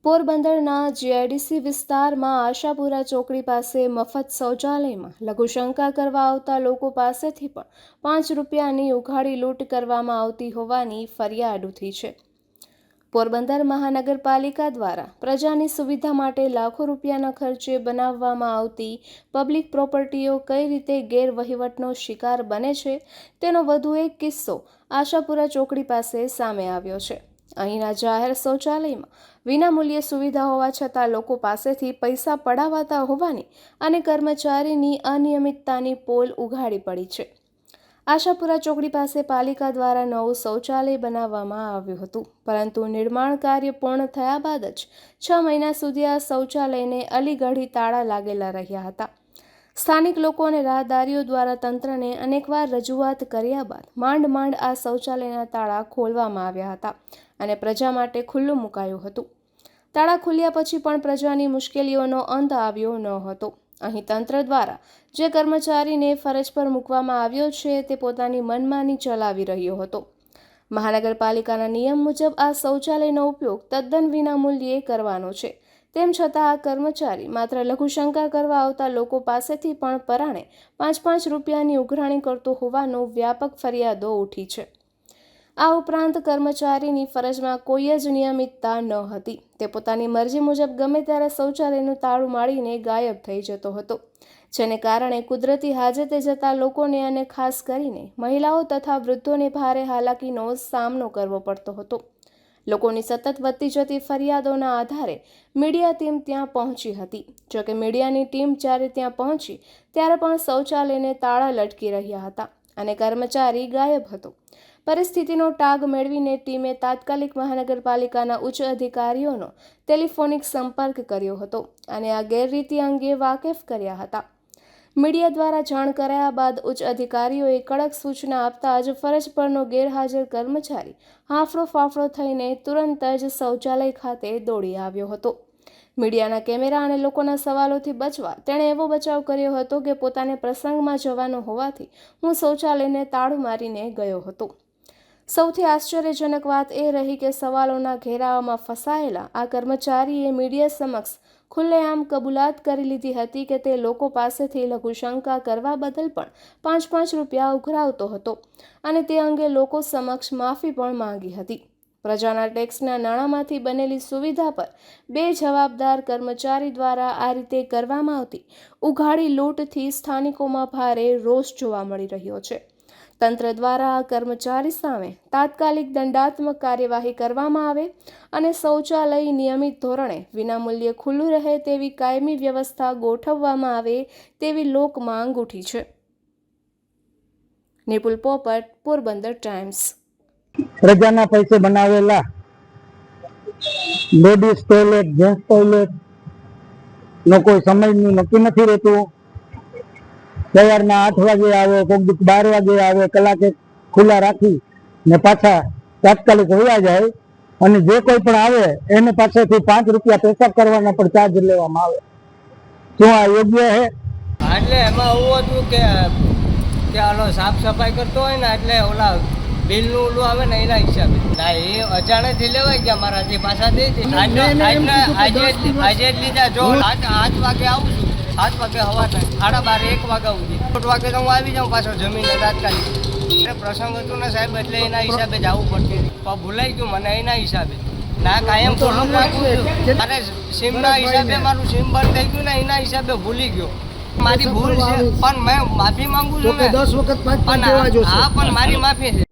પોરબંદરના જીઆઈડીસી વિસ્તારમાં આશાપુરા ચોકડી પાસે મફત શૌચાલયમાં લઘુશંકા કરવા આવતા લોકો પાસેથી પણ ₹5ની ઉઘાડી લૂંટ કરવામાં આવતી હોવાની ફરિયાદ ઉઠી છે। પોરબંદર મહાનગરપાલિકા દ્વારા પ્રજાની સુવિધા માટે લાખો રૂપિયાના ખર્ચે બનાવવામાં આવતી પબ્લિક પ્રોપર્ટીઓ કઈ રીતે ગેરવહીવટનો શિકાર બને છે તેનો વધુ એક કિસ્સો આશાપુરા ચોકડી પાસે સામે આવ્યો છે। અહીંના જાહેર શૌચાલયમાં વિનામૂલ્યે સુવિધા હોવા છતાં લોકો પાસેથી પૈસા પડાવાતા હોવાની અને કર્મચારીની અનિયમિતતાની પોલ ઉઘાડી પડી છે। આશાપુરા ચોકડી પાસે પાલિકા દ્વારા નવું શૌચાલય બનાવવામાં આવ્યું હતું, પરંતુ નિર્માણ કાર્ય પૂર્ણ થયા બાદ જ 6 મહિના સુધી આ શૌચાલયને અલીગઢી તાળા લાગેલા રહ્યા હતા। સ્થાનિક લોકો અને રાહદારીઓ દ્વારા તંત્રને અનેકવાર રજૂઆત કર્યા બાદ માંડ આ શૌચાલયના તાળા ખોલવામાં આવ્યા હતા અને પ્રજા માટે ખુલ્લું મુકાયું હતું। તાળા ખુલ્યા પછી પણ પ્રજાની મુશ્કેલીઓનો અંત આવ્યો ન હતો। અહીં તંત્ર દ્વારા જે કર્મચારીને ફરજ પર મૂકવામાં આવ્યો છે તે પોતાની મનમાની ચલાવી રહ્યો હતો। મહાનગરપાલિકાના નિયમ મુજબ આ શૌચાલયનો ઉપયોગ તદ્દન વિનામૂલ્યે કરવાનો છે, તેમ છતાં આ કર્મચારી માત્ર લઘુશંકા કરવા આવતા લોકો પાસેથી પણ પરાણે ₹5ની ઉઘરાણી કરતો હોવાનો વ્યાપક ફરિયાદો ઉઠી છે। આ ઉપરાંત કર્મચારીની ફરજમાં કોઈ જ નિયમિતતા ન હતી। તે પોતાની મરજી મુજબ ગમે ત્યારે શૌચાલયનું તાળું મારીને ગાયબ થઈ જતો હતો, જેને કારણે કુદરતી હાજતે જતા લોકોને અને ખાસ કરીને મહિલાઓ તથા વૃદ્ધોને ભારે હાલાકીનો સામનો કરવો પડતો હતો। લોકોની સતત વધતી જતી ફરિયાદોના આધારે મીડિયા ટીમ ત્યાં પહોંચી હતી। જોકે મીડિયાની ટીમ જ્યારે ત્યાં પહોંચી ત્યારે પણ શૌચાલયને તાળા લટકી રહ્યા હતા અને કર્મચારી ગાયબ હતો। પરિસ્થિતિનો ટાગ મેળવીને ટીમે તાત્કાલિક મહાનગરપાલિકાના ઉચ્ચ અધિકારીઓનો ટેલિફોનિક સંપર્ક કર્યો હતો અને આ ગેરરીતિ અંગે વાકેફ કર્યા હતા। મીડિયા દ્વારા જાણ કરાયા બાદ ઉચ્ચ અધિકારીઓએ કડક સૂચના આપતા જ ફરજ પરનો ગેરહાજર કર્મચારી હાંફળો ફાફળો થઈને તુરંત જ શૌચાલય ખાતે દોડી આવ્યો હતો। મીડિયાના કેમેરા અને લોકોના સવાલોથી બચવા તેણે એવો બચાવ કર્યો હતો કે પોતાને પ્રસંગમાં જવાનો હોવાથી હું શૌચાલયને તાળું મારીને ગયો હતો। સૌથી આશ્ચર્યજનક વાત એ રહી કે સવાલોના ઘેરાવામાં ફસાયેલા આ કર્મચારીએ મીડિયા સમક્ષ ખુલ્લેઆમ કબૂલાત કરી લીધી હતી કે તે લોકો પાસેથી લઘુશંકા કરવા બદલ પણ ₹5 ઉઘરાવતો હતો અને તે અંગે લોકો સમક્ષ માફી પણ માંગી હતી। પ્રજાના ટેક્સના નાણાંમાંથી બનેલી સુવિધા પર બેજવાબદાર કર્મચારી દ્વારા આ રીતે કરવામાં આવતી ઉઘાડી લૂંટથી સ્થાનિકોમાં ભારે રોષ જોવા મળી રહ્યો છે। તંત્ર દ્વારા આ કર્મચારી સામે તાત્કાલિક દંડાત્મક કાર્યવાહી કરવામાં આવે અને શૌચાલય નિયમિત ધોરણે વિનામૂલ્યે ખુલ્લું રહે તેવી કાયમી વ્યવસ્થા ગોઠવવામાં આવે તેવી લોક માંગ ઉઠી છે। નિપુલ પોપટ, પોરબંદર ટાઈમ્સ। પ્રજાના પૈસે બનાવેલા લેડીઝ ટોયલેટ, જેન્ટ્સ ટોયલેટ નો કોઈ સમયનું નક્કી નથી રહેતું। સવારના 8 વાગે આવે, કોઈક 12 વાગે આવે, કલાકે ખુલ્લા રાખી ને પાછા તાત્કાલિક વયા જાય અને જે કોઈ પણ આવે એને પાસેથી ₹5 પેશાબ કરવાના પણ ચાર્જ લેવામાં આવે। શું આ યોગ્ય છે? એટલે એમાં એવું હતું કે ઓલો સાફ સફાઈ કરતો હોય ને એટલે ઓલા બિલનું ઓલું આવે ને એના હિસાબે ના એ અજાણેથી લેવાય ગયા મારાથી પાછા દે આજે જ લીધા। જો 8 વાગે આવું છું, 7 વાગે સવારના 12:30 1 વાગ્યા સુધી 8 વાગે તો હું આવી જાઉં પાછો જમીને તાત્કાલિક। પ્રસંગ હતું ને સાહેબ એટલે એના હિસાબે જ આવવું પડતું, પણ ભૂલાઈ ગયું મને એના હિસાબે ના કાયમ થોડું મારે સિમના હિસાબે મારું સિમ બંધ થઈ ગયું ને એના હિસાબે ભૂલી ગયો। મારી ભૂલ છે પણ મેં માફી માંગુ છું, 10 વખત હા પણ મારી માફી છે।